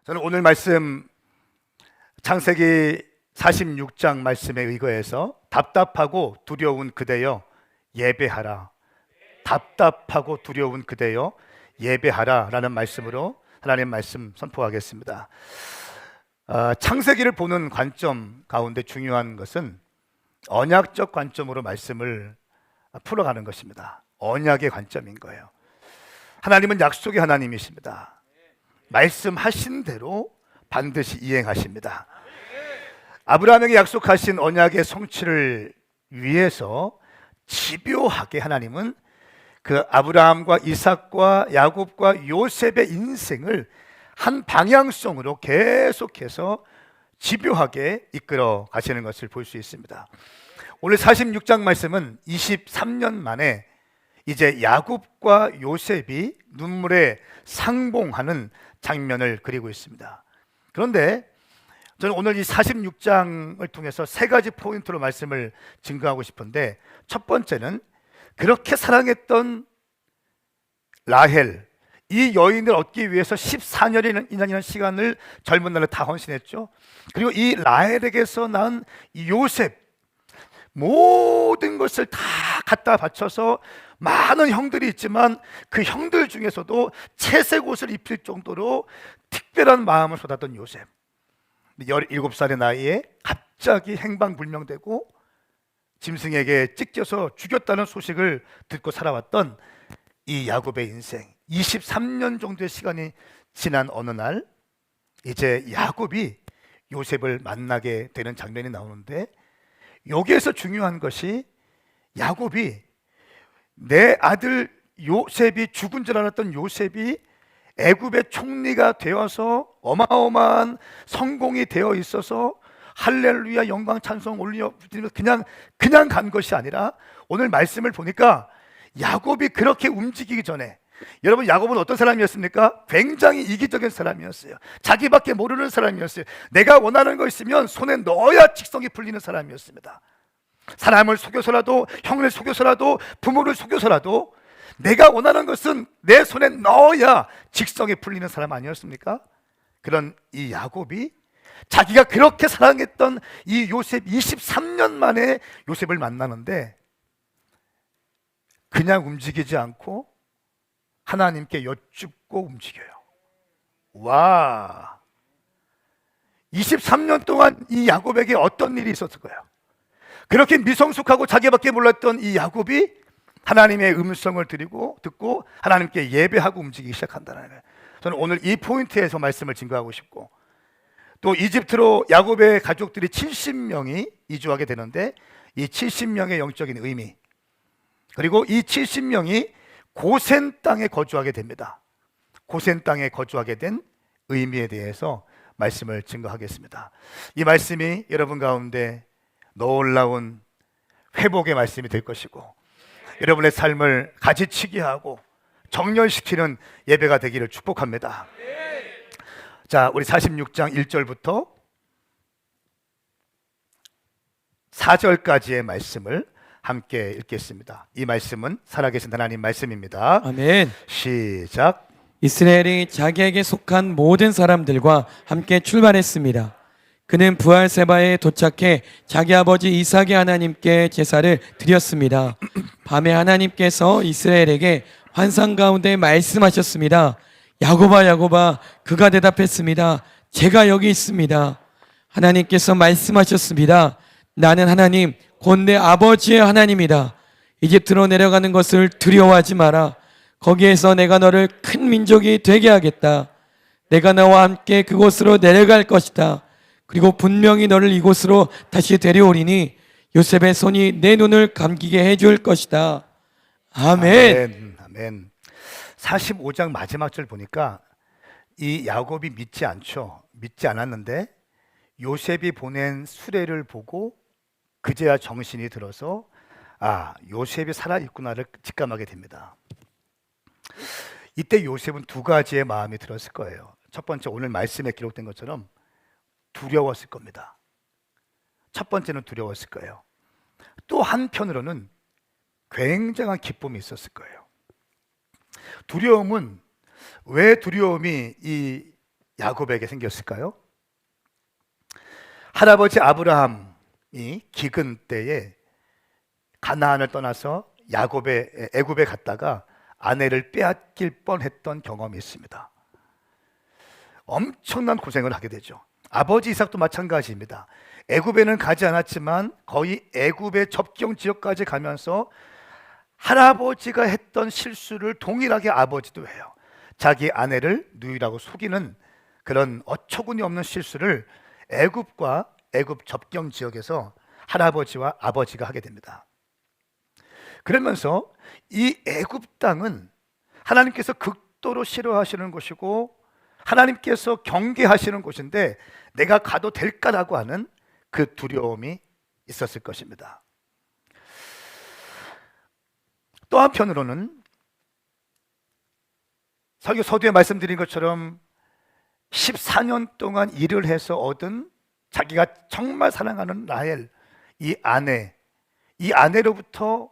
저는 오늘 말씀 창세기 46장 말씀에 의거해서 답답하고 두려운 그대여 예배하라, 답답하고 두려운 그대여 예배하라 라는 말씀으로 하나님 말씀 선포하겠습니다. 창세기를 보는 관점 가운데 중요한 것은 언약적 관점으로 말씀을 풀어가는 것입니다. 언약의 관점인 거예요. 하나님은 약속의 하나님이십니다. 말씀하신 대로 반드시 이행하십니다. 아브라함에게 약속하신 언약의 성취를 위해서 집요하게 하나님은 그 아브라함과 이삭과 야곱과 요셉의 인생을 한 방향성으로 계속해서 집요하게 이끌어 가시는 것을 볼 수 있습니다. 오늘 46장 말씀은 23년 만에 이제 야곱과 요셉이 눈물에 상봉하는 장면을 그리고 있습니다. 그런데 저는 오늘 이 46장을 통해서 세 가지 포인트로 말씀을 증거하고 싶은데, 첫 번째는 그렇게 사랑했던 라헬, 이 여인을 얻기 위해서 14년이라는 시간을 젊은 날에 다 헌신했죠. 그리고 이 라헬에게서 낳은 이 요셉, 모든 것을 다 갖다 바쳐서 많은 형들이 있지만 그 형들 중에서도 채색 옷을 입힐 정도로 특별한 마음을 쏟았던 요셉, 17살의 나이에 갑자기 행방불명되고 짐승에게 찢겨서 죽였다는 소식을 듣고 살아왔던 이 야곱의 인생, 23년 정도의 시간이 지난 어느 날 이제 야곱이 요셉을 만나게 되는 장면이 나오는데, 여기에서 중요한 것이 야곱이 내 아들 요셉이 죽은 줄 알았던 요셉이 애굽의 총리가 되어서 어마어마한 성공이 되어 있어서 할렐루야 영광 찬송 올려 그냥 간 것이 아니라, 오늘 말씀을 보니까 야곱이 그렇게 움직이기 전에, 여러분 야곱은 어떤 사람이었습니까? 굉장히 이기적인 사람이었어요. 자기밖에 모르는 사람이었어요. 내가 원하는 거 있으면 손에 넣어야 직성이 풀리는 사람이었습니다. 사람을 속여서라도, 형을 속여서라도, 부모를 속여서라도 내가 원하는 것은 내 손에 넣어야 직성이 풀리는 사람 아니었습니까? 그런 이 야곱이 자기가 그렇게 사랑했던 이 요셉, 23년 만에 요셉을 만나는데 그냥 움직이지 않고 하나님께 여쭙고 움직여요. 와, 23년 동안 이 야곱에게 어떤 일이 있었을까요? 그렇게 미성숙하고 자기밖에 몰랐던 이 야곱이 하나님의 음성을 듣고 하나님께 예배하고 움직이기 시작한다는 거예요. 저는 오늘 이 포인트에서 말씀을 증거하고 싶고, 또 이집트로 야곱의 가족들이 70명이 이주하게 되는데, 이 70명의 영적인 의미, 그리고 이 70명이 고센 땅에 거주하게 됩니다. 고센 땅에 거주하게 된 의미에 대해서 말씀을 증거하겠습니다. 이 말씀이 여러분 가운데 놀라운 회복의 말씀이 될 것이고, 여러분의 삶을 가지치기 하고 정렬시키는 예배가 되기를 축복합니다. 자, 우리 46장 1절부터 4절까지의 말씀을 함께 읽겠습니다. 이 말씀은 살아계신 하나님 말씀입니다. 아멘. 시작. 이스라엘이 자기에게 속한 모든 사람들과 함께 출발했습니다. 그는 부할세바에 도착해 자기 아버지 이삭의 하나님께 제사를 드렸습니다. 밤에 하나님께서 이스라엘에게 환상 가운데 말씀하셨습니다. 야곱아 야곱아. 그가 대답했습니다. 제가 여기 있습니다. 하나님께서 말씀하셨습니다. 나는 하나님 곧 내 아버지의 하나님이다. 이집트로 내려가는 것을 두려워하지 마라. 거기에서 내가 너를 큰 민족이 되게 하겠다. 내가 너와 함께 그곳으로 내려갈 것이다. 그리고 분명히 너를 이곳으로 다시 데려오리니 요셉의 손이 내 눈을 감기게 해줄 것이다. 아멘. 아멘. 45장 마지막 절 보니까 이 야곱이 믿지 않죠. 믿지 않았는데 요셉이 보낸 수레를 보고 그제야 정신이 들어서 요셉이 살아있구나를 직감하게 됩니다. 이때 요셉은 두 가지의 마음이 들었을 거예요. 첫 번째, 오늘 말씀에 기록된 것처럼 두려웠을 겁니다. 첫 번째는 두려웠을 거예요. 또 한편으로는 굉장한 기쁨이 있었을 거예요. 두려움은, 왜 두려움이 이 야곱에게 생겼을까요? 할아버지 아브라함이 기근 때에 가나안을 떠나서 애굽에 갔다가 아내를 빼앗길 뻔했던 경험이 있습니다. 엄청난 고생을 하게 되죠. 아버지 이삭도 마찬가지입니다. 애굽에는 가지 않았지만 거의 애굽의 접경 지역까지 가면서 할아버지가 했던 실수를 동일하게 아버지도 해요. 자기 아내를 누이라고 속이는 그런 어처구니 없는 실수를 애굽과 애굽 접경 지역에서 할아버지와 아버지가 하게 됩니다. 그러면서 이 애굽 땅은 하나님께서 극도로 싫어하시는 곳이고 하나님께서 경계하시는 곳인데 내가 가도 될까라고 하는 그 두려움이 있었을 것입니다. 또 한편으로는 설교 서두에 말씀드린 것처럼 14년 동안 일을 해서 얻은 자기가 정말 사랑하는 라헬, 이 아내로부터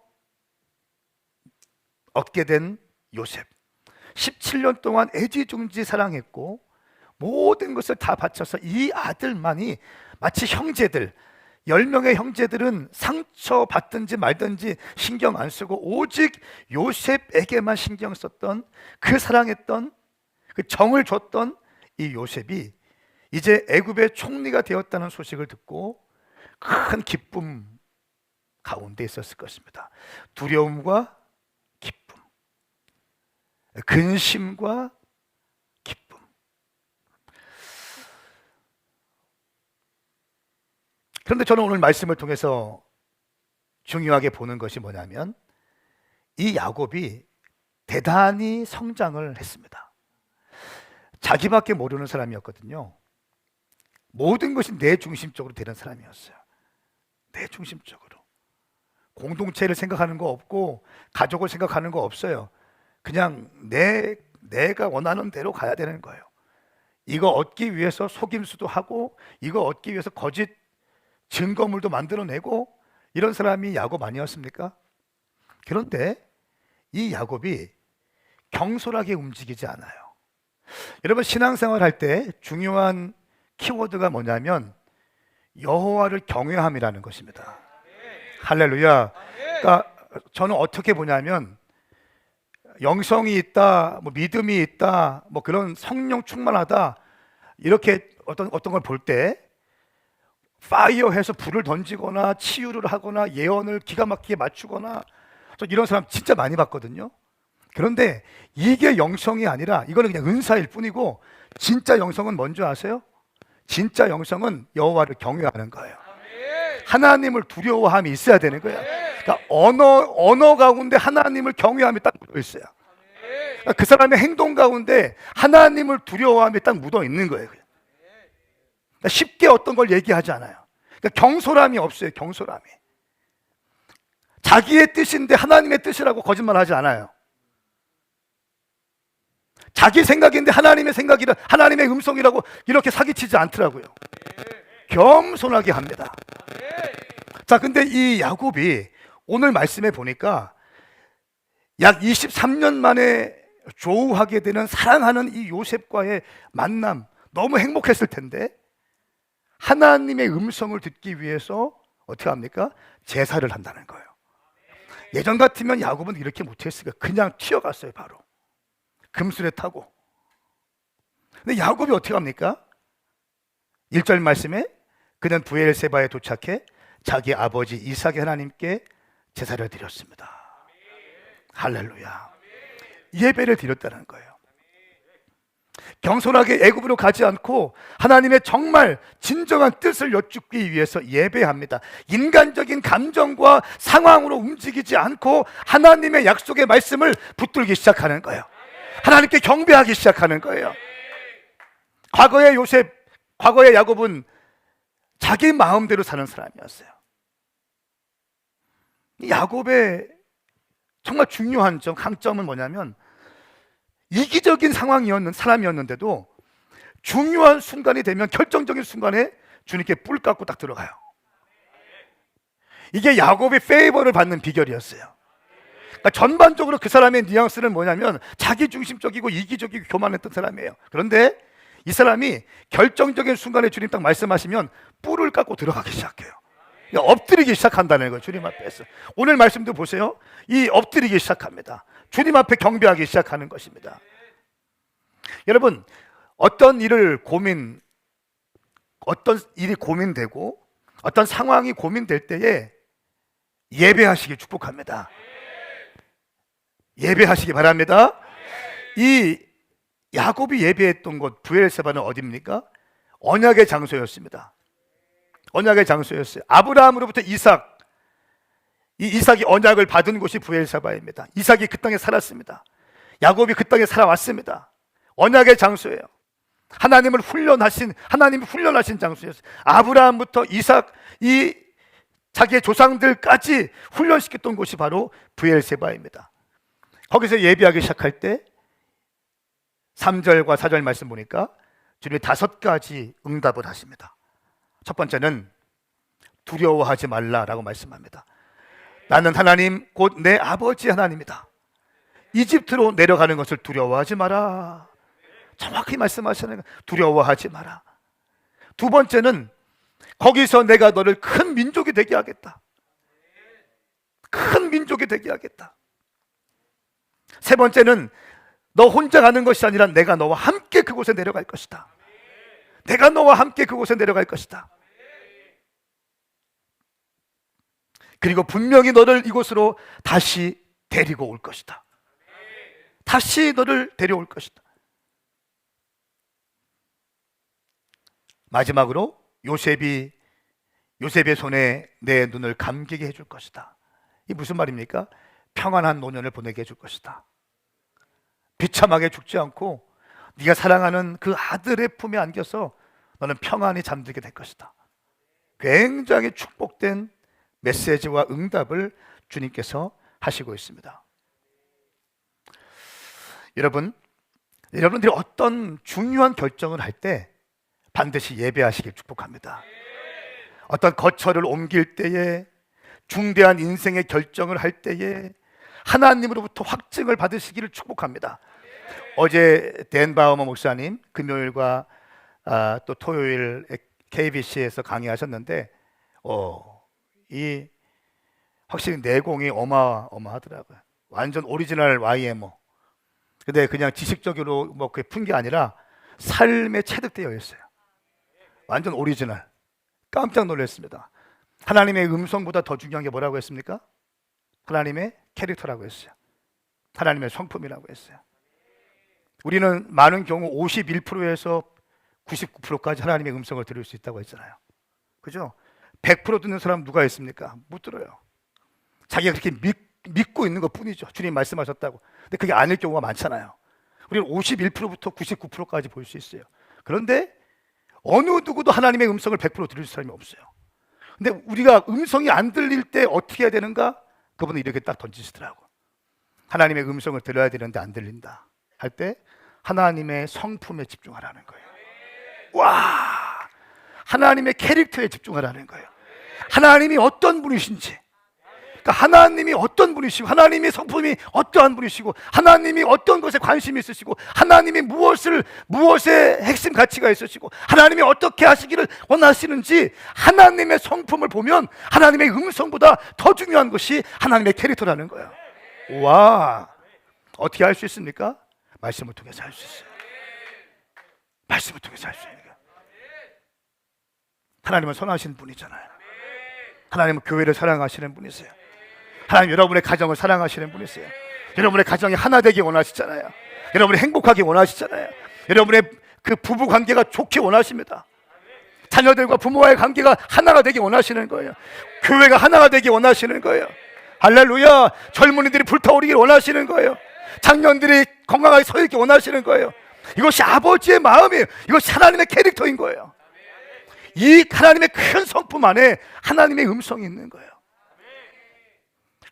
얻게 된 요셉, 17년 동안 애지중지 사랑했고 모든 것을 다 바쳐서 이 아들만이 마치 형제들, 10명의 형제들은 상처받든지 말든지 신경 안 쓰고 오직 요셉에게만 신경 썼던, 그 사랑했던, 그 정을 줬던 이 요셉이 이제 애굽의 총리가 되었다는 소식을 듣고 큰 기쁨 가운데 있었을 것입니다. 두려움과 기쁨, 근심과 기쁨. 그런데 저는 오늘 말씀을 통해서 중요하게 보는 것이 뭐냐면 이 야곱이 대단히 성장을 했습니다. 자기밖에 모르는 사람이었거든요. 모든 것이 내 중심적으로 되는 사람이었어요. 내 중심적으로. 공동체를 생각하는 거 없고 가족을 생각하는 거 없어요. 그냥 내가 원하는 대로 가야 되는 거예요. 이거 얻기 위해서 속임수도 하고 이거 얻기 위해서 거짓 증거물도 만들어내고 이런 사람이 야곱 아니었습니까? 그런데 이 야곱이 경솔하게 움직이지 않아요. 여러분 신앙생활 할 때 중요한 키워드가 뭐냐면 여호와를 경외함이라는 것입니다. 할렐루야. 그러니까 저는 어떻게 보냐면 영성이 있다, 뭐 믿음이 있다, 뭐 그런 성령 충만하다 이렇게 어떤 걸 볼 때 파이어해서 불을 던지거나 치유를 하거나 예언을 기가 막히게 맞추거나 이런 사람 진짜 많이 봤거든요. 그런데 이게 영성이 아니라 이거는 그냥 은사일 뿐이고 진짜 영성은 뭔지 아세요? 진짜 영성은 여호와를 경외하는 거예요. 하나님을 두려워함이 있어야 되는 거예요. 그러니까 언어 가운데 하나님을 경외함이 딱 묻어 있어요. 그러니까 그 사람의 행동 가운데 하나님을 두려워함이 딱 묻어 있는 거예요. 그러니까 쉽게 어떤 걸 얘기하지 않아요. 그러니까 경솔함이 없어요. 경솔함이. 자기의 뜻인데 하나님의 뜻이라고 거짓말하지 않아요. 자기 생각인데 하나님의 생각이라 하나님의 음성이라고 이렇게 사기치지 않더라고요. 겸손하게 합니다. 자, 근데 이 야곱이 오늘 말씀에 보니까 약 23년 만에 조우하게 되는 사랑하는 이 요셉과의 만남 너무 행복했을 텐데 하나님의 음성을 듣기 위해서 어떻게 합니까? 제사를 한다는 거예요. 예전 같으면 야곱은 이렇게 못했으니까 그냥 튀어갔어요. 바로 금수레 타고. 근데 야곱이 어떻게 합니까? 1절 말씀에 그는 브엘세바에 도착해 자기 아버지 이삭의 하나님께 제사를 드렸습니다. 할렐루야. 예배를 드렸다는 거예요. 경솔하게 애굽으로 가지 않고 하나님의 정말 진정한 뜻을 여쭙기 위해서 예배합니다. 인간적인 감정과 상황으로 움직이지 않고 하나님의 약속의 말씀을 붙들기 시작하는 거예요. 하나님께 경배하기 시작하는 거예요. 과거의 야곱은 자기 마음대로 사는 사람이었어요. 야곱의 정말 중요한 강점은 뭐냐면 이기적인 사람이었는데도 중요한 순간이 되면 결정적인 순간에 주님께 뿔 깎고 딱 들어가요. 이게 야곱의 페이버를 받는 비결이었어요. 그러니까 전반적으로 그 사람의 뉘앙스는 뭐냐면 자기 중심적이고 이기적이고 교만했던 사람이에요. 그런데 이 사람이 결정적인 순간에 주님 딱 말씀하시면 뿔을 깎고 들어가기 시작해요. 그러니까 엎드리기 시작한다는 거예요. 주님 앞에서. 오늘 말씀도 보세요. 이 엎드리기 시작합니다. 주님 앞에 경배하기 시작하는 것입니다. 여러분, 어떤 일이 고민되고 어떤 상황이 고민될 때에 예배하시기 축복합니다. 예배하시기 바랍니다. 이 야곱이 예배했던 곳 브엘세바는 어디입니까? 언약의 장소였습니다. 언약의 장소였어요. 아브라함으로부터 이삭이 언약을 받은 곳이 브엘세바입니다. 이삭이 그 땅에 살았습니다. 야곱이 그 땅에 살아왔습니다. 언약의 장소예요. 하나님이 훈련하신 장소였어요. 아브라함부터 이삭, 자기의 조상들까지 훈련시켰던 곳이 바로 브엘세바입니다. 거기서 예배하기 시작할 때 3절과 4절 말씀 보니까 주님이 5가지 응답을 하십니다. 첫 번째는 두려워하지 말라라고 말씀합니다. 나는 하나님 곧 내 아버지 하나님이다. 이집트로 내려가는 것을 두려워하지 마라. 정확히 말씀하시는 거예요. 두려워하지 마라. 두 번째는 거기서 내가 너를 큰 민족이 되게 하겠다. 큰 민족이 되게 하겠다. 세 번째는 너 혼자 가는 것이 아니라 내가 너와 함께 그곳에 내려갈 것이다. 내가 너와 함께 그곳에 내려갈 것이다. 그리고 분명히 너를 이곳으로 다시 데리고 올 것이다. 다시 너를 데려올 것이다. 마지막으로 요셉의 손에 내 눈을 감기게 해줄 것이다. 이 무슨 말입니까? 평안한 노년을 보내게 해줄 것이다. 비참하게 죽지 않고 네가 사랑하는 그 아들의 품에 안겨서 너는 평안히 잠들게 될 것이다. 굉장히 축복된 메시지와 응답을 주님께서 하시고 있습니다. 여러분들이 어떤 중요한 결정을 할 때 반드시 예배하시길 축복합니다. 어떤 거처를 옮길 때에, 중대한 인생의 결정을 할 때에 하나님으로부터 확증을 받으시기를 축복합니다. 어제 댄 바우머 목사님 금요일과 또 토요일 KBC에서 강의하셨는데 이 확실히 내공이 어마어마하더라고요. 완전 오리지널 YMO. 근데 그냥 지식적으로 뭐 그게 푼 게 아니라 삶에 체득되어 있어요. 완전 오리지널. 깜짝 놀랐습니다. 하나님의 음성보다 더 중요한 게 뭐라고 했습니까? 하나님의 캐릭터라고 했어요. 하나님의 성품이라고 했어요. 우리는 많은 경우 51%에서 99%까지 하나님의 음성을 들을 수 있다고 했잖아요. 그죠? 100% 듣는 사람 누가 있습니까? 못 들어요. 자기가 그렇게 믿고 있는 것 뿐이죠. 주님 말씀하셨다고. 근데 그게 아닐 경우가 많잖아요. 우리는 51%부터 99%까지 볼 수 있어요. 그런데 어느 누구도 하나님의 음성을 100% 들을 사람이 없어요. 근데 우리가 음성이 안 들릴 때 어떻게 해야 되는가? 그분은 이렇게 딱 던지시더라고. 하나님의 음성을 들어야 되는데 안 들린다 할 때 하나님의 성품에 집중하라는 거예요. 와, 하나님의 캐릭터에 집중하라는 거예요. 하나님이 어떤 분이신지, 그러니까 하나님이 어떤 분이시고, 하나님의 성품이 어떠한 분이시고, 하나님이 어떤 것에 관심이 있으시고, 하나님이 무엇에 핵심 가치가 있으시고, 하나님이 어떻게 하시기를 원하시는지, 하나님의 성품을 보면 하나님의 음성보다 더 중요한 것이 하나님의 캐릭터라는 거예요. 와, 어떻게 할 수 있습니까? 말씀을 통해서 할 수 있어요. 말씀을 통해서 할 수 있어요. 하나님은 선하신 분이잖아요. 하나님은 교회를 사랑하시는 분이세요. 하나님 여러분의 가정을 사랑하시는 분이세요. 여러분의 가정이 하나 되기 원하시잖아요. 여러분이 행복하기 원하시잖아요. 여러분의 그 부부 관계가 좋기 원하십니다. 자녀들과 부모와의 관계가 하나가 되기 원하시는 거예요. 교회가 하나가 되기 원하시는 거예요. 할렐루야. 젊은이들이 불타오르길 원하시는 거예요. 장년들이 건강하게 서 있기 원하시는 거예요. 이것이 아버지의 마음이에요. 이것이 하나님의 캐릭터인 거예요. 이 하나님의 큰 성품 안에 하나님의 음성이 있는 거예요.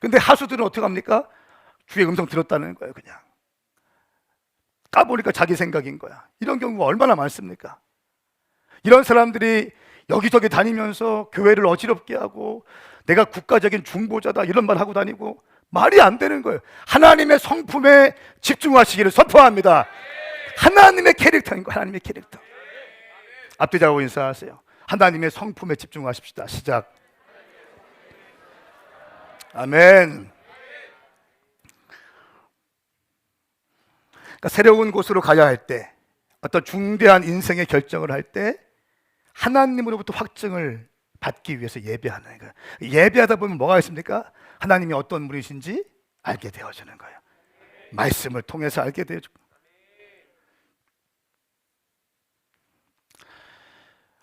근데 하수들은 어떻게 합니까? 주의 음성 들었다는 거예요. 그냥 까보니까 자기 생각인 거야. 이런 경우가 얼마나 많습니까? 이런 사람들이 여기저기 다니면서 교회를 어지럽게 하고 내가 국가적인 중보자다 이런 말 하고 다니고 말이 안 되는 거예요. 하나님의 성품에 집중하시기를 선포합니다. 하나님의 캐릭터인 거예요. 하나님의 캐릭터. 앞뒤 잡고 인사하세요. 하나님의 성품에 집중하십시다. 시작. 아멘. 그러니까 새로운 곳으로 가야 할 때, 어떤 중대한 인생의 결정을 할 때 하나님으로부터 확증을 받기 위해서 예배하는 거예요. 예배하다 보면 뭐가 있습니까? 하나님이 어떤 분이신지 알게 되어지는 거예요. 말씀을 통해서 알게 되어지고,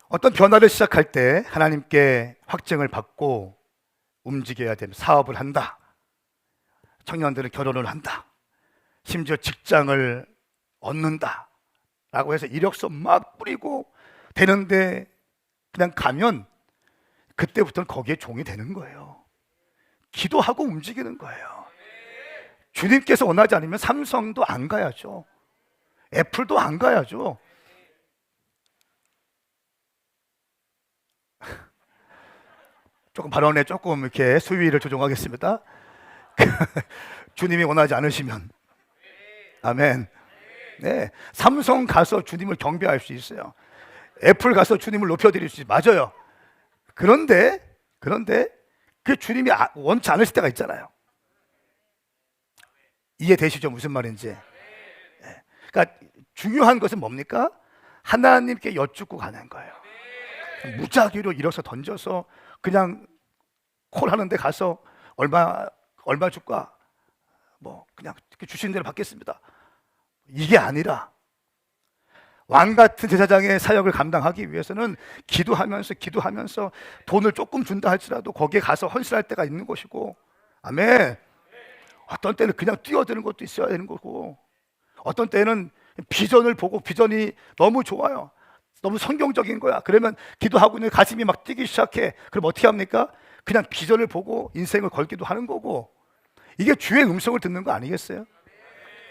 어떤 변화를 시작할 때 하나님께 확증을 받고 움직여야 됩니다. 사업을 한다, 청년들은 결혼을 한다, 심지어 직장을 얻는다 라고 해서 이력서 막 뿌리고 되는데 그냥 가면 그때부터는 거기에 종이 되는 거예요. 기도하고 움직이는 거예요. 주님께서 원하지 않으면 삼성도 안 가야죠. 애플도 안 가야죠. 조금 발언에 조금 이렇게 수위를 조정하겠습니다. 주님이 원하지 않으시면. 아멘. 네, 삼성 가서 주님을 경배할 수 있어요. 애플 가서 주님을 높여드릴 수 있어요. 맞아요. 그런데 그 주님이 원치 않으실 때가 있잖아요. 이해되시죠? 무슨 말인지. 네. 그러니까 중요한 것은 뭡니까? 하나님께 여쭙고 가는 거예요. 무작위로 일어서 던져서 그냥 콜 하는데 가서 얼마 줄까? 뭐 그냥 주신 대로 받겠습니다. 이게 아니라 왕 같은 제사장의 사역을 감당하기 위해서는 기도하면서 돈을 조금 준다 할지라도 거기에 가서 헌신할 때가 있는 것이고, 아멘. 어떤 때는 그냥 뛰어드는 것도 있어야 되는 거고, 어떤 때는 비전을 보고 비전이 너무 좋아요. 너무 성경적인 거야. 그러면 기도하고 있는 가슴이 막 뛰기 시작해. 그럼 어떻게 합니까? 그냥 비전을 보고 인생을 걸기도 하는 거고, 이게 주의 음성을 듣는 거 아니겠어요?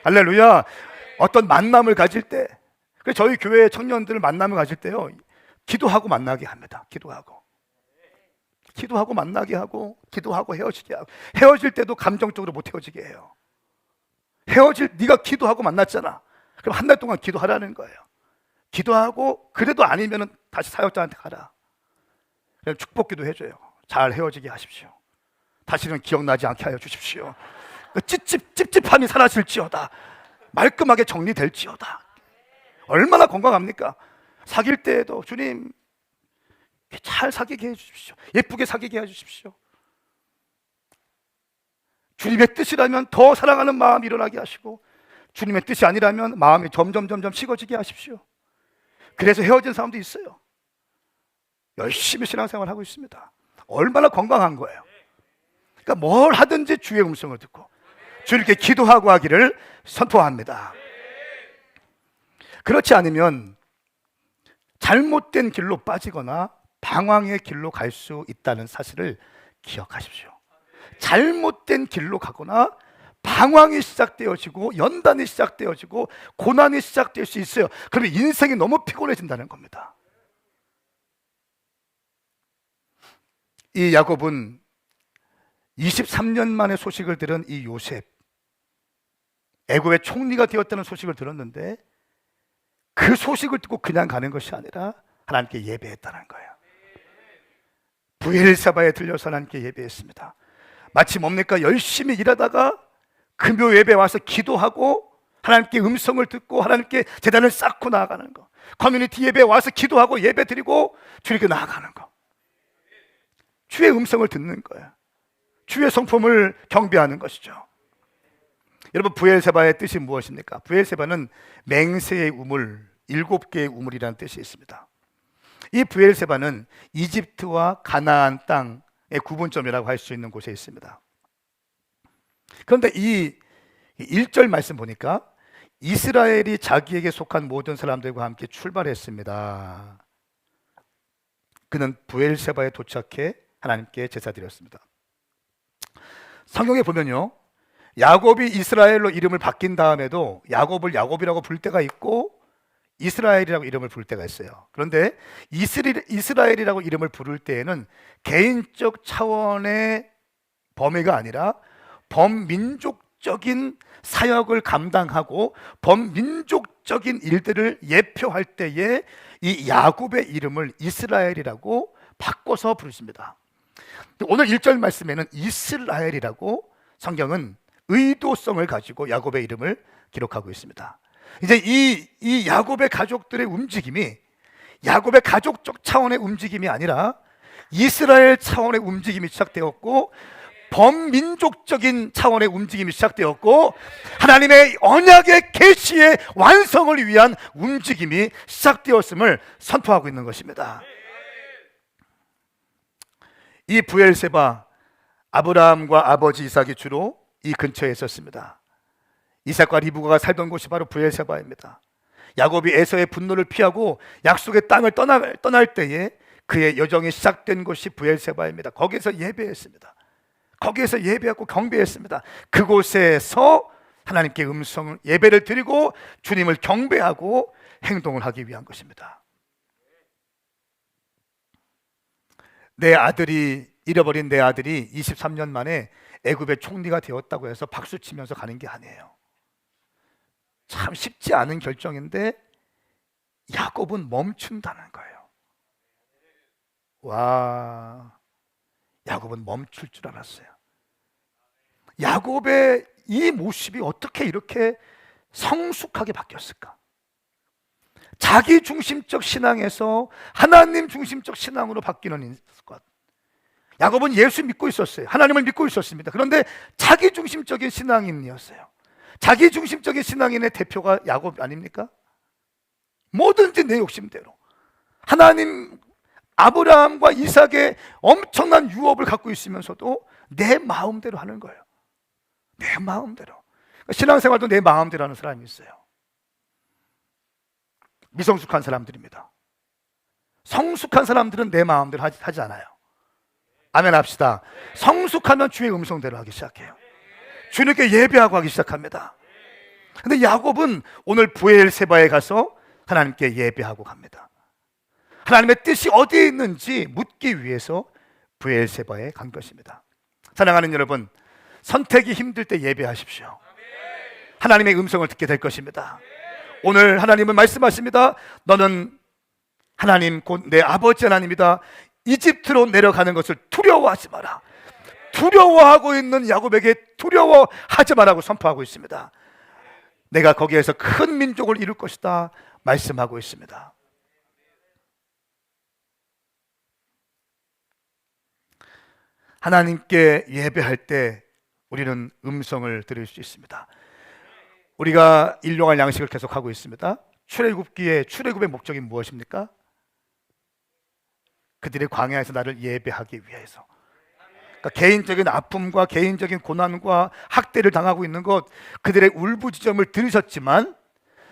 할렐루야. 어떤 만남을 가질 때, 그래서 저희 교회 청년들 만남을 가질 때요, 기도하고 만나게 합니다. 기도하고 만나게 하고, 기도하고 헤어지게 하고, 헤어질 때도 감정적으로 못 헤어지게 해요. 네가 기도하고 만났잖아. 그럼 한 달 동안 기도하라는 거예요. 기도하고 그래도 아니면 다시 사역자한테 가라. 그럼 축복기도 해줘요. 잘 헤어지게 하십시오. 다시는 기억나지 않게 하여 주십시오. 찝찝함이 사라질지어다. 말끔하게 정리될지어다. 얼마나 건강합니까? 사귈 때에도 주님 잘 사귀게 해주십시오. 예쁘게 사귀게 해주십시오. 주님의 뜻이라면 더 사랑하는 마음이 일어나게 하시고, 주님의 뜻이 아니라면 마음이 점점 식어지게 하십시오. 그래서 헤어진 사람도 있어요. 열심히 신앙생활을 하고 있습니다. 얼마나 건강한 거예요. 그러니까 뭘 하든지 주의 음성을 듣고 주님께 기도하고 하기를 선포합니다. 그렇지 않으면 잘못된 길로 빠지거나 방황의 길로 갈 수 있다는 사실을 기억하십시오. 잘못된 길로 가거나 방황이 시작되어지고 연단이 시작되어지고 고난이 시작될 수 있어요. 그러면 인생이 너무 피곤해진다는 겁니다. 이 야곱은 23년 만에 소식을 들은 이 요셉, 애굽의 총리가 되었다는 소식을 들었는데 그 소식을 듣고 그냥 가는 것이 아니라 하나님께 예배했다는 거예요. 브엘세바에 들려서 하나님께 예배했습니다. 마치 뭡니까? 열심히 일하다가 금요 예배 와서 기도하고 하나님께 음성을 듣고 하나님께 제단을 쌓고 나아가는 거, 커뮤니티 예배 와서 기도하고 예배 드리고 주님께 나아가는 거, 주의 음성을 듣는 거예요. 주의 성품을 경배하는 것이죠. 여러분, 브엘세바의 뜻이 무엇입니까? 브엘세바는 맹세의 우물, 7개의 우물이라는 뜻이 있습니다. 이 브엘세바는 이집트와 가나안 땅의 구분점이라고 할 수 있는 곳에 있습니다. 그런데 이 1절 말씀 보니까 이스라엘이 자기에게 속한 모든 사람들과 함께 출발했습니다. 그는 브엘세바에 도착해 하나님께 제사드렸습니다. 성경에 보면요, 야곱이 이스라엘로 이름을 바뀐 다음에도 야곱을 야곱이라고 부를 때가 있고 이스라엘이라고 이름을 부를 때가 있어요. 그런데 이스라엘이라고 이름을 부를 때에는 개인적 차원의 범위가 아니라 범민족 범민족적인 사역을 감당하고 범민족적인 일들을 예표할 때에 이 야곱의 이름을 이스라엘이라고 바꿔서 부르십니다. 오늘 1절 말씀에는 이스라엘이라고 성경은 의도성을 가지고 야곱의 이름을 기록하고 있습니다. 이제 이 야곱의 가족들의 움직임이 야곱의 가족적 차원의 움직임이 아니라 이스라엘 차원의 움직임이 시작되었고, 범민족적인 차원의 움직임이 시작되었고, 하나님의 언약의 계시의 완성을 위한 움직임이 시작되었음을 선포하고 있는 것입니다. 이 브엘세바, 아브라함과 아버지 이삭이 주로 이 근처에 있었습니다. 이삭과 리브가가 살던 곳이 바로 브엘세바입니다. 야곱이 에서의 분노를 피하고 약속의 땅을 떠날 때에 그의 여정이 시작된 곳이 브엘세바입니다. 거기에서 예배했습니다. 거기에서 예배하고 경배했습니다. 그곳에서 하나님께 음성을 예배를 드리고 주님을 경배하고 행동을 하기 위한 것입니다. 잃어버린 내 아들이 23년 만에 애굽의 총리가 되었다고 해서 박수치면서 가는 게 아니에요. 참 쉽지 않은 결정인데 야곱은 멈춘다는 거예요. 와, 야곱은 멈출 줄 알았어요. 야곱의 이 모습이 어떻게 이렇게 성숙하게 바뀌었을까? 자기 중심적 신앙에서 하나님 중심적 신앙으로 바뀌는 것. 야곱은 예수 믿고 있었어요. 하나님을 믿고 있었습니다. 그런데 자기 중심적인 신앙인이었어요. 자기 중심적인 신앙인의 대표가 야곱 아닙니까? 뭐든지 내 욕심대로. 하나님, 아브라함과 이삭의 엄청난 유업을 갖고 있으면서도 내 마음대로 하는 거예요. 내 마음대로. 신앙생활도 내 마음대로 하는 사람이 있어요. 미성숙한 사람들입니다. 성숙한 사람들은 내 마음대로 하지 않아요. 아멘 합시다. 성숙하면 주의 음성대로 하기 시작해요. 주님께 예배하고 하기 시작합니다. 근데 야곱은 오늘 브엘세바에 가서 하나님께 예배하고 갑니다. 하나님의 뜻이 어디에 있는지 묻기 위해서 브엘세바에 간 것입니다. 사랑하는 여러분, 선택이 힘들 때 예배하십시오. 하나님의 음성을 듣게 될 것입니다. 오늘 하나님은 말씀하십니다. 너는 하나님 곧 내 아버지 하나님이다. 이집트로 내려가는 것을 두려워하지 마라. 두려워하고 있는 야곱에게 두려워하지 마라고 선포하고 있습니다. 내가 거기에서 큰 민족을 이룰 것이다 말씀하고 있습니다. 하나님께 예배할 때 우리는 음성을 들을 수 있습니다. 우리가 일용할 양식을 계속하고 있습니다. 출애굽의 목적이 무엇입니까? 그들의 광야에서 나를 예배하기 위해서. 그러니까 개인적인 아픔과 개인적인 고난과 학대를 당하고 있는 것, 그들의 울부짖음을 들으셨지만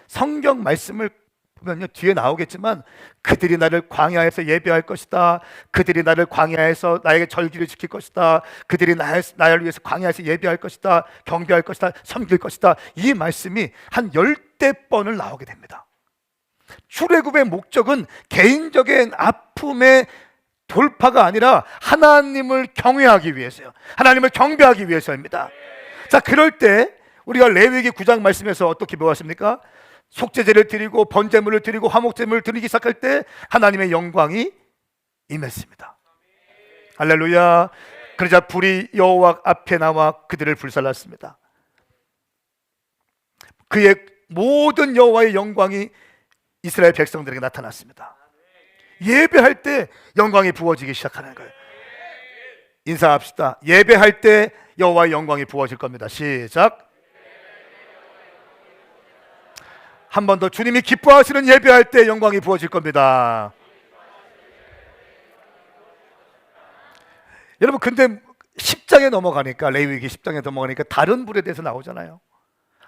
성경 말씀을 보면요, 뒤에 나오겠지만 그들이 나를 광야에서 예배할 것이다. 그들이 나를 광야에서 나에게 절기를 지킬 것이다. 그들이 나를 위해서 광야에서 예배할 것이다. 경배할 것이다. 섬길 것이다. 이 말씀이 한 10대 번을 나오게 됩니다. 출애굽의 목적은 개인적인 아픔의 돌파가 아니라 하나님을 경외하기 위해서요. 하나님을 경배하기 위해서입니다. 자, 그럴 때 우리가 레위기 9장 말씀에서 어떻게 배웠습니까? 속죄제를 드리고 번제물을 드리고 화목제물을 드리기 시작할 때 하나님의 영광이 임했습니다. 할렐루야. 그러자 불이 여호와 앞에 나와 그들을 불살랐습니다. 그의 모든 여호와의 영광이 이스라엘 백성들에게 나타났습니다. 예배할 때 영광이 부어지기 시작하는 거예요. 인사합시다. 예배할 때 여호와의 영광이 부어질 겁니다. 시작. 한 번 더. 주님이 기뻐하시는 예배할 때 영광이 부어질 겁니다. 여러분, 근데 10장에 넘어가니까, 레위기 10장에 넘어가니까 다른 불에 대해서 나오잖아요.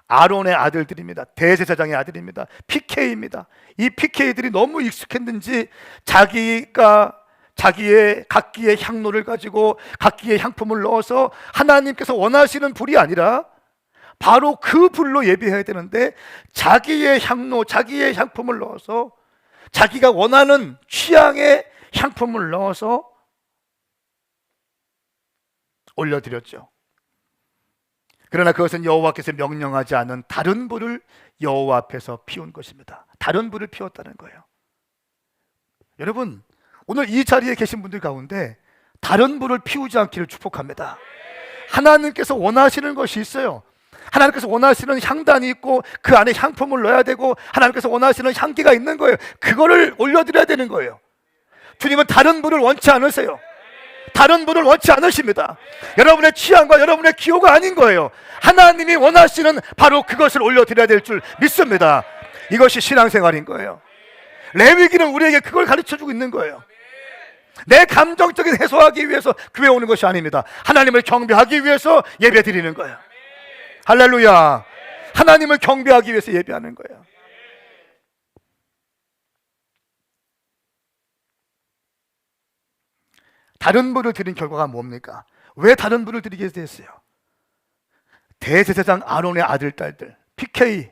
아론의 아들들입니다. 대제사장의 아들입니다. PK입니다. 이 PK들이 너무 익숙했는지 자기가 자기의 각기의 향로를 가지고 각기의 향품을 넣어서 하나님께서 원하시는 불이 아니라 바로 그 불로 예배해야 되는데 자기의 향로, 자기의 향품을 넣어서 자기가 원하는 취향의 향품을 넣어서 올려드렸죠. 그러나 그것은 여호와께서 명령하지 않은 다른 불을 여호와 앞에서 피운 것입니다. 다른 불을 피웠다는 거예요. 여러분, 오늘 이 자리에 계신 분들 가운데 다른 불을 피우지 않기를 축복합니다. 하나님께서 원하시는 것이 있어요. 하나님께서 원하시는 향단이 있고 그 안에 향품을 넣어야 되고 하나님께서 원하시는 향기가 있는 거예요. 그거를 올려드려야 되는 거예요. 주님은 다른 분을 원치 않으세요. 다른 분을 원치 않으십니다. 여러분의 취향과 여러분의 기호가 아닌 거예요. 하나님이 원하시는 바로 그것을 올려드려야 될 줄 믿습니다. 이것이 신앙생활인 거예요. 레위기는 우리에게 그걸 가르쳐주고 있는 거예요. 내 감정적인 해소하기 위해서 교회 오는 것이 아닙니다. 하나님을 경배하기 위해서 예배 드리는 거예요. 할렐루야. 하나님을 경배하기 위해서 예배하는 거예요. 다른 불을 드린 결과가 뭡니까? 왜 다른 불을 드리게 됐어요? 대제사장 아론의 아들, 딸들, PK,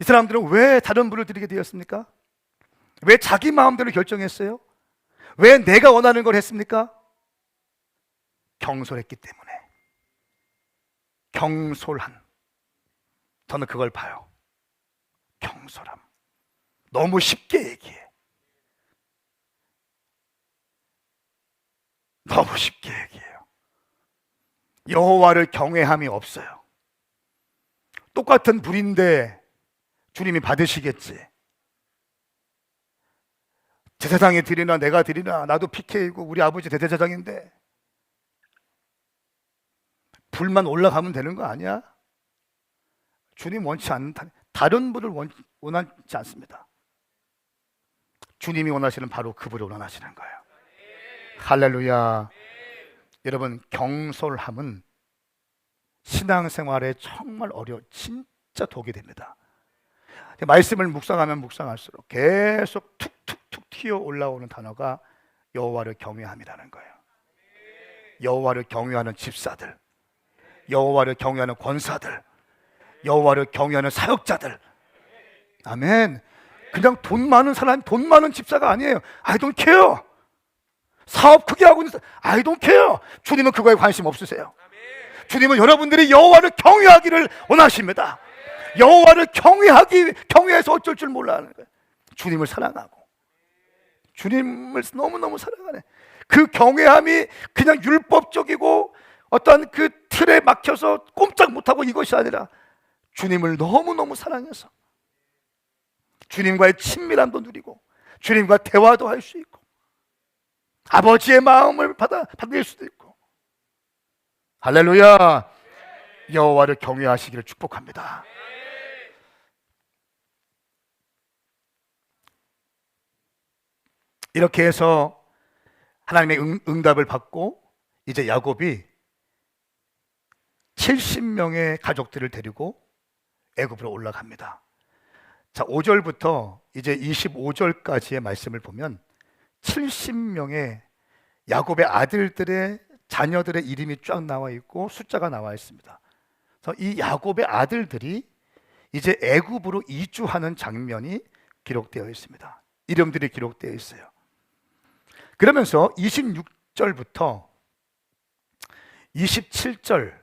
이 사람들은 왜 다른 불을 드리게 되었습니까? 왜 자기 마음대로 결정했어요? 왜 내가 원하는 걸 했습니까? 경솔했기 때문에. 경솔한. 저는 그걸 봐요. 경솔함. 너무 쉽게 얘기해. 너무 쉽게 얘기해요. 여호와를 경외함이 없어요. 똑같은 불인데 주님이 받으시겠지. 제사장이 드리나 내가 드리나 나도 PK이고 우리 아버지 대제사장인데 불만 올라가면 되는 거 아니야? 주님 원치 않는 다른 불을 원하지 않습니다. 주님이 원하시는 바로 그 불을 원하시는 거예요. 할렐루야. 여러분, 경솔함은 신앙생활에 정말 진짜 독이 됩니다. 말씀을 묵상하면 묵상할수록 계속 툭툭툭 튀어 올라오는 단어가 여호와를 경외함이라는 거예요. 여호와를 경외하는 집사들, 여호와를 경외하는 권사들, 여호와를 경외하는 사역자들. 아멘. 그냥 돈 많은 사람, 돈 많은 집사가 아니에요. I don't care. 사업 크게 하고 있는 사람, I don't care. 주님은 그거에 관심 없으세요. 주님은 여러분들이 여호와를 경외하기를 원하십니다. 여호와를 경외해서 어쩔 줄 몰라 하는 거예요. 주님을 사랑하고 주님을 너무너무 사랑하네. 그 경외함이 그냥 율법적이고 어떤 그 틀에 막혀서 꼼짝 못하고 이것이 아니라 주님을 너무너무 사랑해서 주님과의 친밀함도 누리고 주님과 대화도 할 수 있고 아버지의 마음을 받을 수도 있고. 할렐루야. 여호와를 경외하시기를 축복합니다. 이렇게 해서 하나님의 응답을 받고 이제 야곱이 70명의 가족들을 데리고 애굽으로 올라갑니다. 자, 5절부터 이제 25절까지의 말씀을 보면 70명의 야곱의 아들들의 자녀들의 이름이 쫙 나와 있고 숫자가 나와 있습니다. 그래서 이 야곱의 아들들이 이제 애굽으로 이주하는 장면이 기록되어 있습니다. 이름들이 기록되어 있어요. 그러면서 26절부터 27절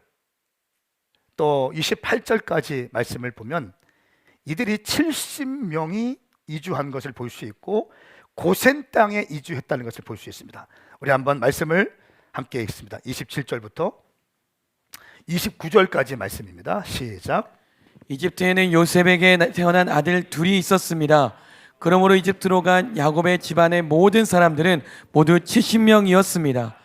또 28절까지 말씀을 보면 이들이 70명이 이주한 것을 볼 수 있고 고센 땅에 이주했다는 것을 볼 수 있습니다. 우리 한번 말씀을 함께 읽습니다. 27절부터 29절까지 말씀입니다. 시작. 이집트에는 요셉에게 태어난 아들 둘이 있었습니다. 그러므로 이집트로 간 야곱의 집안의 모든 사람들은 모두 70명이었습니다.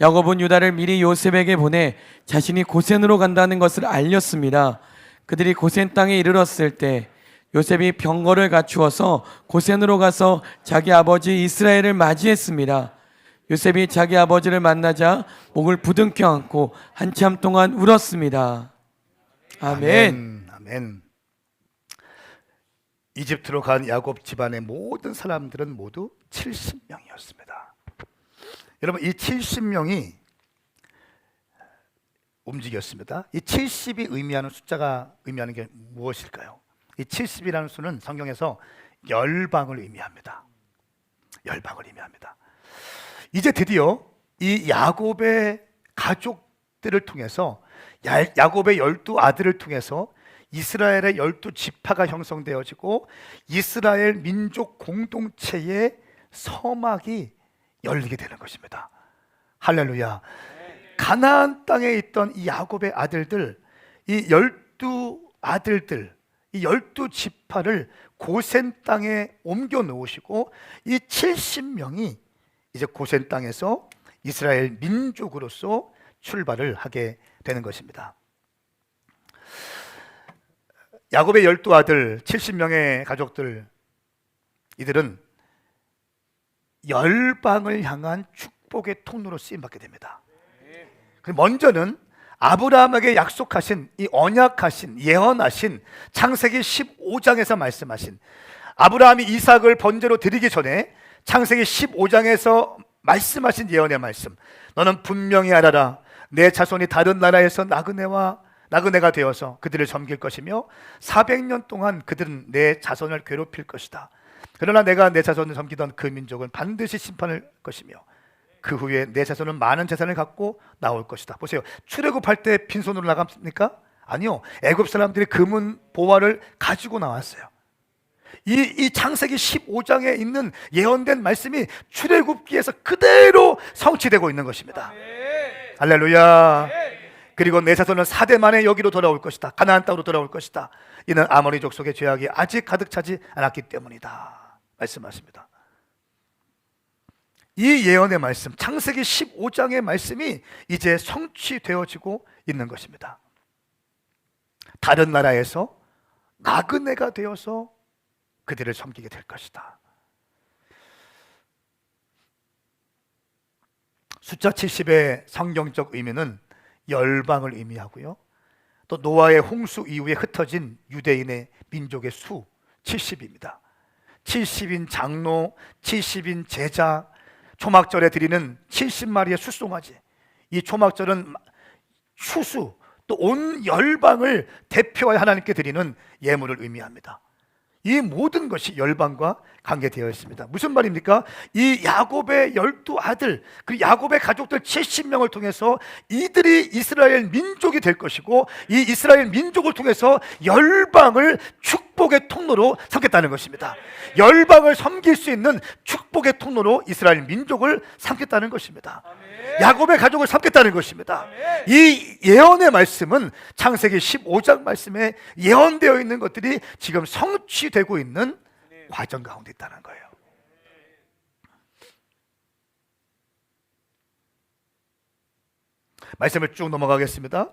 야곱은 유다를 미리 요셉에게 보내 자신이 고센으로 간다는 것을 알렸습니다. 그들이 고센 땅에 이르렀을 때 요셉이 병거를 갖추어서 고센으로 가서 자기 아버지 이스라엘을 맞이했습니다. 요셉이 자기 아버지를 만나자 목을 부둥켜 안고 한참 동안 울었습니다. 아멘. 아멘. 이집트로 간 야곱 집안의 모든 사람들은 모두 70명이었습니다. 여러분, 이 70명이 움직였습니다. 이 70이 의미하는 숫자가 의미하는 게 무엇일까요? 이 70이라는 수는 성경에서 열방을 의미합니다. 열방을 의미합니다. 이제 드디어 이 야곱의 가족들을 통해서 야곱의 12아들을 통해서 이스라엘의 12지파가 형성되어지고 이스라엘 민족 공동체의 서막이 열리게 되는 것입니다. 할렐루야. 가나안 땅에 있던 이 야곱의 아들들, 이 12아들들, 이 12지파를 고센 땅에 옮겨 놓으시고 이 70명이 이제 고센 땅에서 이스라엘 민족으로서 출발을 하게 되는 것입니다. 야곱의 12아들 70명의 가족들, 이들은 열방을 향한 축복의 통로로 쓰임받게 됩니다. 먼저는 아브라함에게 약속하신 이 언약하신 예언하신 창세기 15장에서 말씀하신, 아브라함이 이삭을 번제로 드리기 전에 창세기 15장에서 말씀하신 예언의 말씀, 너는 분명히 알아라, 내 자손이 다른 나라에서 나그네가 되어서 그들을 섬길 것이며 400년 동안 그들은 내 자손을 괴롭힐 것이다. 그러나 내가 내 자손을 섬기던 그 민족은 반드시 심판할 것이며 그 후에 내 자손은 많은 재산을 갖고 나올 것이다. 보세요, 출애굽할 때 빈손으로 나갑니까? 아니요, 애굽 사람들이 금은 보화를 가지고 나왔어요. 이 창세기 15장에 있는 예언된 말씀이 출애굽기에서 그대로 성취되고 있는 것입니다. 할렐루야. 그리고 내 자손은 4대 만에 여기로 돌아올 것이다. 가나안 땅으로 돌아올 것이다. 이는 아모리 족속의 죄악이 아직 가득 차지 않았기 때문이다 말씀하십니다. 이 예언의 말씀, 창세기 15장의 말씀이 이제 성취되어지고 있는 것입니다. 다른 나라에서 나그네가 되어서 그들을 섬기게 될 것이다. 숫자 70의 성경적 의미는 열방을 의미하고요, 또 노아의 홍수 이후에 흩어진 유대인의 민족의 수 70입니다. 70인 장로, 70인 제자, 초막절에 드리는 70마리의 숫송아지, 이 초막절은 추수, 또 온 열방을 대표하여 하나님께 드리는 예물을 의미합니다. 이 모든 것이 열방과 관계되어 있습니다. 무슨 말입니까? 이 야곱의 12아들, 그 야곱의 가족들 70명을 통해서 이들이 이스라엘 민족이 될 것이고, 이 이스라엘 민족을 통해서 열방을 축복의 통로로 삼겠다는 것입니다. 열방을 섬길 수 있는 축복의 통로로 이스라엘 민족을 삼겠다는 것입니다. 야곱의 가족을 삼겠다는 것입니다. 이 예언의 말씀은 창세기 15장 말씀에 예언되어 있는 것들이 지금 성취되고 있는 과정 가운데 있다는 거예요. 말씀을 쭉 넘어가겠습니다.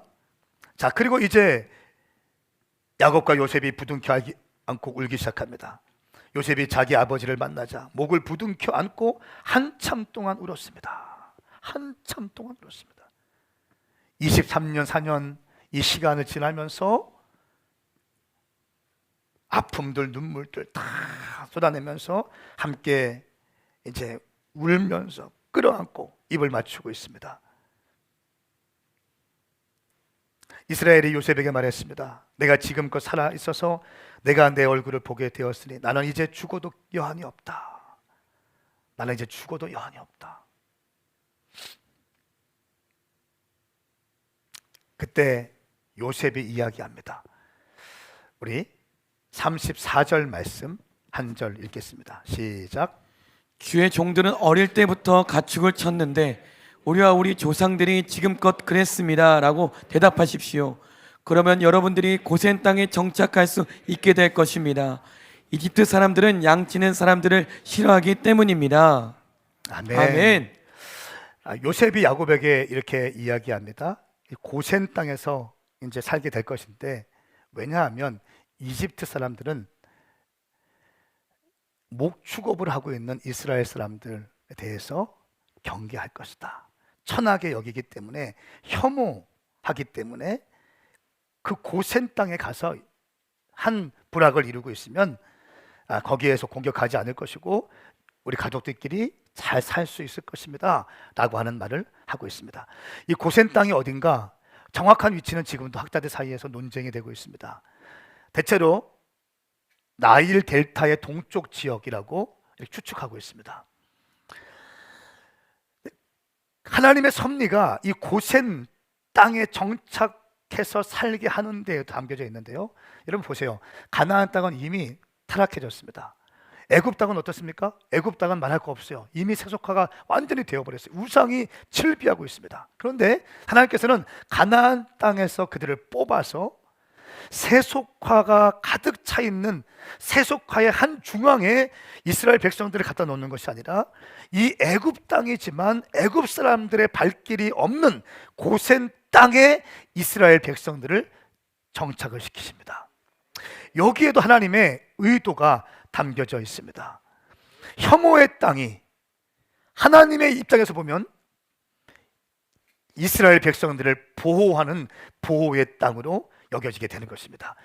자, 그리고 이제 야곱과 요셉이 부둥켜 안고 울기 시작합니다. 요셉이 자기 아버지를 만나자 목을 부둥켜 안고 한참 동안 울었습니다. 한참 동안 울었습니다. 23년 4년 이 시간을 지나면서 아픔들, 눈물들 다 쏟아내면서 함께 이제 울면서 끌어안고 입을 맞추고 있습니다. 이스라엘이 요셉에게 말했습니다. 내가 지금껏 살아 있어서 내가 내 얼굴을 보게 되었으니 나는 이제 죽어도 여한이 없다. 나는 이제 죽어도 여한이 없다. 그때 요셉이 이야기합니다. 우리 34절 말씀 한 절 읽겠습니다. 시작. 주의 종들은 어릴 때부터 가축을 쳤는데 우리와 우리 조상들이 지금껏 그랬습니다 라고 대답하십시오. 그러면 여러분들이 고센 땅에 정착할 수 있게 될 것입니다. 이집트 사람들은 양치는 사람들을 싫어하기 때문입니다. 아멘. 아멘. 요셉이 야곱에게 이렇게 이야기합니다. 고센 땅에서 이제 살게 될 것인데, 왜냐하면 이집트 사람들은 목축업을 하고 있는 이스라엘 사람들에 대해서 경계할 것이다. 천하게 여기기 때문에, 혐오하기 때문에 그 고센 땅에 가서 한 부락을 이루고 있으면 거기에서 공격하지 않을 것이고 우리 가족들끼리 잘 살 수 있을 것입니다 라고 하는 말을 하고 있습니다. 이 고센 땅이 어딘가 정확한 위치는 지금도 학자들 사이에서 논쟁이 되고 있습니다. 대체로 나일 델타의 동쪽 지역이라고 추측하고 있습니다. 하나님의 섭리가 이 고센 땅에 정착 회복해서 살게 하는 데에 담겨져 있는데요. 여러분 보세요. 가나안 땅은 이미 타락해졌습니다. 애굽 땅은 어떻습니까? 애굽 땅은 말할 거 없어요. 이미 세속화가 완전히 되어버렸어요. 우상이 즐비하고 있습니다. 그런데 하나님께서는 가나안 땅에서 그들을 뽑아서 세속화가 가득 차 있는 세속화의 한 중앙에 이스라엘 백성들을 갖다 놓는 것이 아니라 이 애굽 땅이지만 애굽 사람들의 발길이 없는 고센 땅에 이스라엘 백성들을 정착을 시키십니다. 여기에도 하나님의 의도가 담겨져 있습니다. 혐오의 땅이 하나님의 입장에서 보면 이스라엘 백성들을 보호하는 보호의 땅으로 여겨지게 되는 것입니다.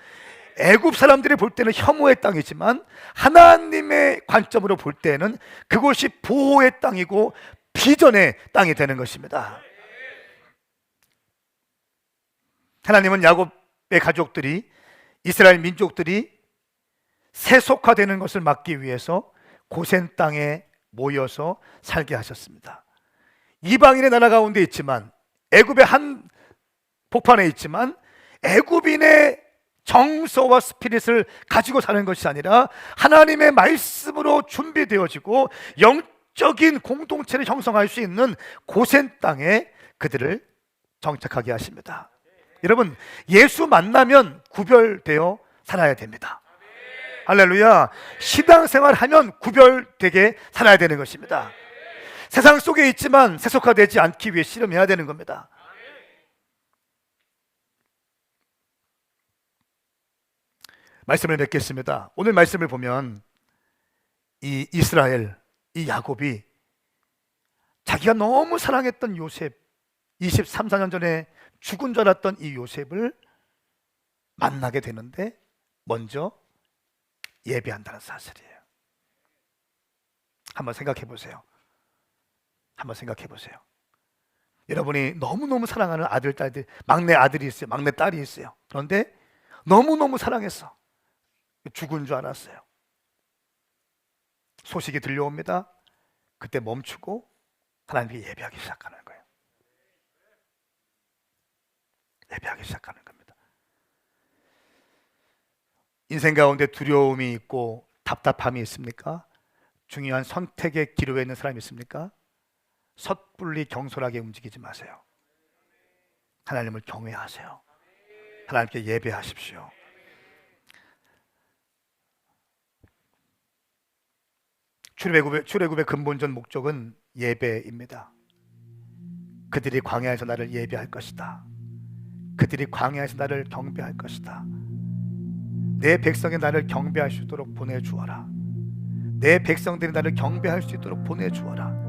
애굽 사람들이 볼 때는 혐오의 땅이지만 하나님의 관점으로 볼 때는 그곳이 보호의 땅이고 비전의 땅이 되는 것입니다. 하나님은 야곱의 가족들이, 이스라엘 민족들이 세속화되는 것을 막기 위해서 고센 땅에 모여서 살게 하셨습니다. 이방인의 나라 가운데 있지만, 애굽의 한 복판에 있지만 애굽인의 정서와 스피릿을 가지고 사는 것이 아니라 하나님의 말씀으로 준비되어지고 영적인 공동체를 형성할 수 있는 고센 땅에 그들을 정착하게 하십니다. 여러분, 예수 만나면 구별되어 살아야 됩니다. 할렐루야. 신앙생활 하면 구별되게 살아야 되는 것입니다. 세상 속에 있지만 세속화되지 않기 위해 씨름해야 되는 겁니다. 말씀을 맺겠습니다. 오늘 말씀을 보면 이 이스라엘, 이 야곱이 자기가 너무 사랑했던 요셉, 23, 4년 전에 죽은 줄 알았던 이 요셉을 만나게 되는데 먼저 예배한다는 사실이에요. 한번 생각해 보세요. 한번 생각해 보세요. 여러분이 너무너무 사랑하는 아들, 딸들, 막내 아들이 있어요. 막내 딸이 있어요. 그런데 너무너무 사랑했어. 죽은 줄 알았어요. 소식이 들려옵니다. 그때 멈추고 하나님께 예배하기 시작하는 거예요. 예배하기 시작하는 겁니다. 인생 가운데 두려움이 있고 답답함이 있습니까? 중요한 선택의 기로에 있는 사람이 있습니까? 섣불리 경솔하게 움직이지 마세요. 하나님을 경외하세요. 하나님께 예배하십시오. 출애굽의 근본적 목적은 예배입니다. 그들이 광야에서 나를 예배할 것이다. 그들이 광야에서 나를 경배할 것이다. 내 백성이 나를 경배할 수 있도록 보내주어라. 내 백성들이 나를 경배할 수 있도록 보내주어라.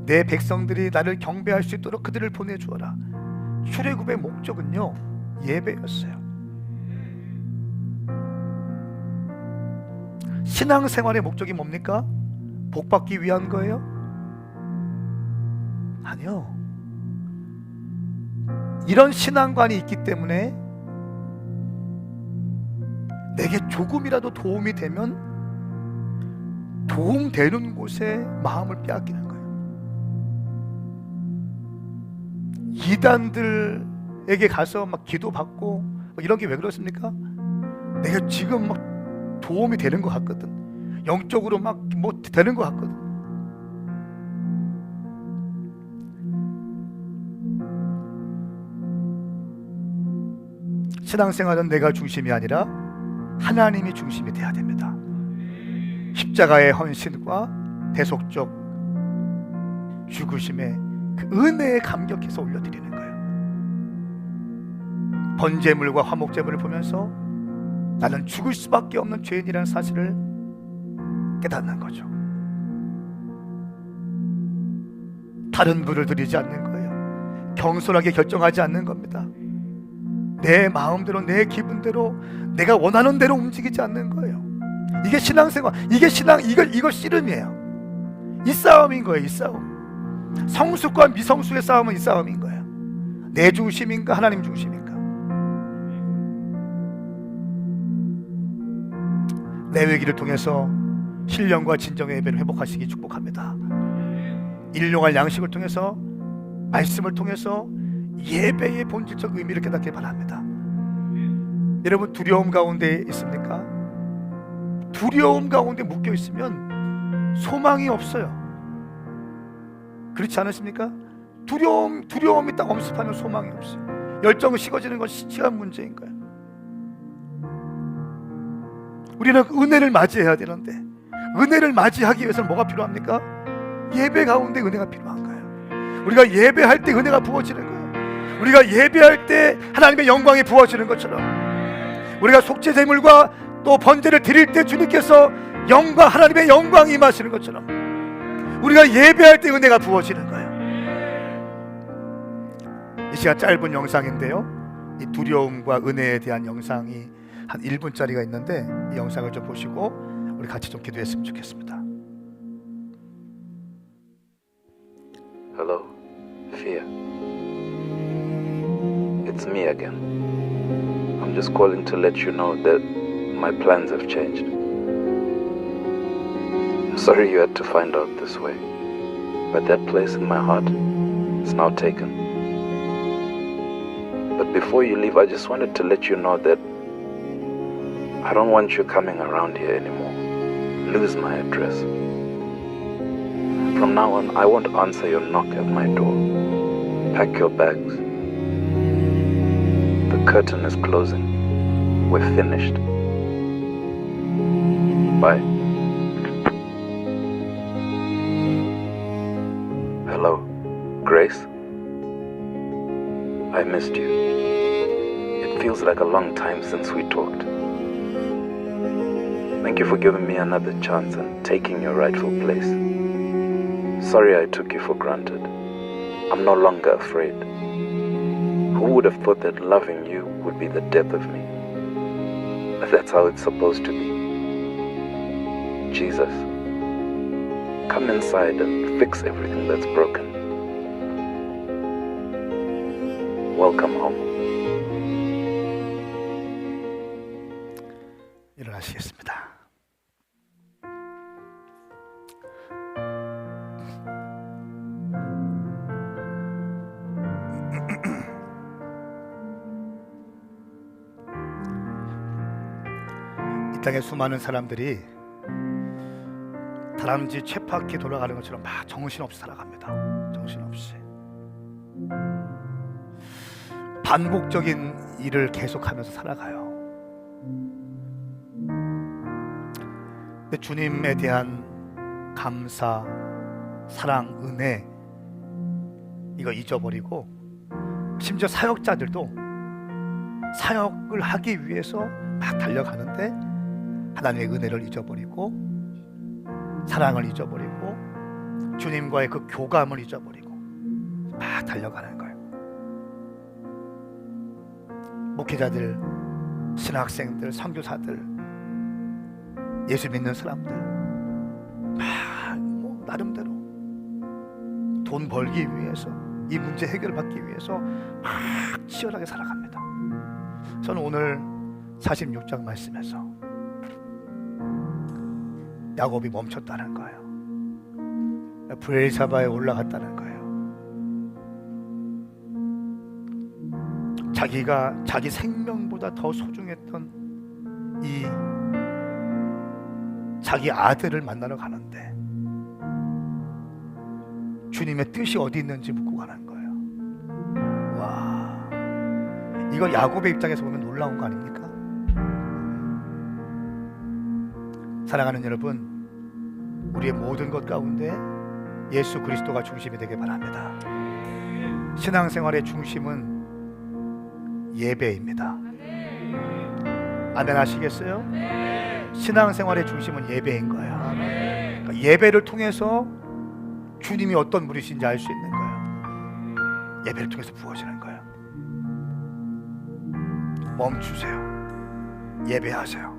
내 백성들이 나를 경배할 수 있도록 그들을 보내주어라. 출애굽의 목적은요, 예배였어요. 신앙생활의 목적이 뭡니까? 복받기 위한 거예요? 아니요. 이런 신앙관이 있기 때문에 내게 조금이라도 도움이 되면 도움되는 곳에 마음을 빼앗기는 거예요. 이단들에게 가서 막 기도받고 이런 게 왜 그렇습니까? 내가 지금 막 도움이 되는 것 같거든. 영적으로 막 뭐 되는 것 같거든. 신앙생활은 내가 중심이 아니라 하나님이 중심이 돼야 됩니다. 십자가의 헌신과 대속적 죽으심의 그 은혜에 감격해서 올려드리는 거예요. 번제물과 화목제물을 보면서 나는 죽을 수밖에 없는 죄인이라는 사실을 깨닫는 거죠. 다른 부를 드리지 않는 거예요. 경솔하게 결정하지 않는 겁니다. 내 마음대로, 내 기분대로, 내가 원하는 대로 움직이지 않는 거예요. 이게 신앙생활, 이게 신앙, 이거 씨름이에요. 이 싸움인 거예요. 이 싸움. 성숙과 미성숙의 싸움은 이 싸움인 거예요. 내 중심인가 하나님 중심인가. 레위기를 통해서 신령과 진정의 예배를 회복하시기 축복합니다. 일용할 양식을 통해서, 말씀을 통해서 예배의 본질적 의미를 깨닫길 바랍니다. 여러분, 두려움 가운데 있습니까? 두려움 가운데 묶여 있으면 소망이 없어요. 그렇지 않으십니까? 두려움이 딱 엄습하면 소망이 없어요. 열정이 식어지는 건 시간 문제인 거예요. 우리는 은혜를 맞이해야 되는데, 은혜를 맞이하기 위해서는 뭐가 필요합니까? 예배 가운데 은혜가 필요한 거예요. 우리가 예배할 때 은혜가 부어지는 거예요. 우리가 예배할 때 하나님의 영광이 부어지는 것처럼, 우리가 속죄제물과 또 번제를 드릴 때 주님께서 하나님의 영광이 임하시는 것처럼 우리가 예배할 때 은혜가 부어지는 거예요. 이 시간 짧은 영상인데요, 이 두려움과 은혜에 대한 영상이 한 1분짜리가 있는데, 이 영상을 좀 보시고 우리 같이 좀 기도했으면 좋겠습니다. Hello, fear. It's me again. I'm just calling to let you know that my plans have changed. I'm sorry you had to find out this way, but that place in my heart is now taken. But before you leave, I just wanted to let you know that I don't want you coming around here anymore. Lose my address. From now on, I won't answer your knock at my door. Pack your bags. The curtain is closing. We're finished. Bye. Hello, Grace? I missed you. It feels like a long time since we talked. Thank you for giving me another chance and taking your rightful place. Sorry I took you for granted. I'm no longer afraid. Who would have thought that loving you would be the death of me? But that's how it's supposed to be. Jesus, come inside and fix everything that's broken. Welcome home. 일어나시겠습니다. 이 땅에 수많은 사람들이 다람쥐 쳇바퀴 돌아가는 것처럼 막 정신없이 살아갑니다. 정신없이 반복적인 일을 계속하면서 살아가요. 근데 주님에 대한 감사, 사랑, 은혜 이거 잊어버리고, 심지어 사역자들도 사역을 하기 위해서 막 달려가는데 하나님의 은혜를 잊어버리고, 사랑을 잊어버리고, 주님과의 그 교감을 잊어버리고 막 달려가는 거예요. 목회자들, 신학생들, 선교사들, 예수 믿는 사람들 막 나름대로 돈 벌기 위해서, 이 문제 해결받기 위해서 막 치열하게 살아갑니다. 저는 오늘 46장 말씀에서 야곱이 멈췄다는 거예요. 브엘사바에 올라갔다는 거예요. 자기가 자기 생명보다 더 소중했던 이 자기 아들을 만나러 가는데 주님의 뜻이 어디 있는지 묻고 가는 거예요. 와, 이거 야곱의 입장에서 보면 놀라운 거 아닙니까? 사랑하는 여러분, 우리의 모든 것 가운데 예수 그리스도가 중심이 되길 바랍니다. 신앙생활의 중심은 예배입니다. 아멘 하시겠어요? 신앙생활의 중심은 예배인 거예요. 그러니까 예배를 통해서 주님이 어떤 분이신지 알 수 있는 거예요. 예배를 통해서 부어지는 거예요. 멈추세요. 예배하세요.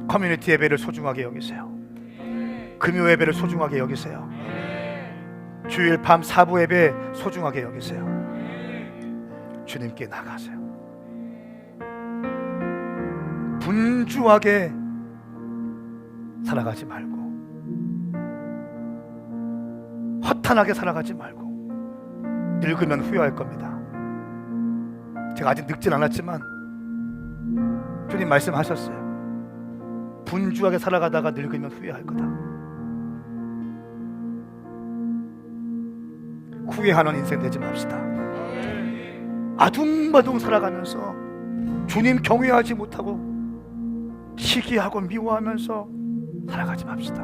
커뮤니티 예배를 소중하게 여기세요. 금요 예배를 소중하게 여기세요. 주일 밤 사부 예배 소중하게 여기세요. 주님께 나가세요. 분주하게 살아가지 말고, 허탄하게 살아가지 말고, 늙으면 후회할 겁니다. 제가 아직 늙진 않았지만 주님 말씀하셨어요. 분주하게 살아가다가 늙으면 후회할 거다. 후회하는 인생 되지 맙시다. 아둥바둥 살아가면서 주님 경외하지 못하고 시기하고 미워하면서 살아가지 맙시다.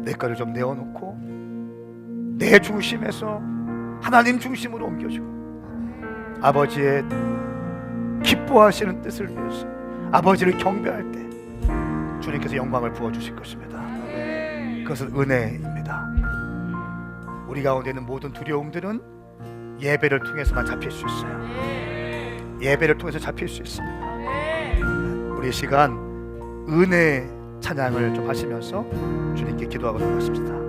내 거를 좀 내어놓고 내 중심에서 하나님 중심으로 옮겨주고 아버지의 기뻐하시는 뜻을 위해서 아버지를 경배할 때 주님께서 영광을 부어주실 것입니다. 그것은 은혜입니다. 우리 가운데 있는 모든 두려움들은 예배를 통해서만 잡힐 수 있어요. 예배를 통해서 잡힐 수 있습니다. 우리 이 시간 은혜 찬양을 좀 하시면서 주님께 기도하고 나가십시다.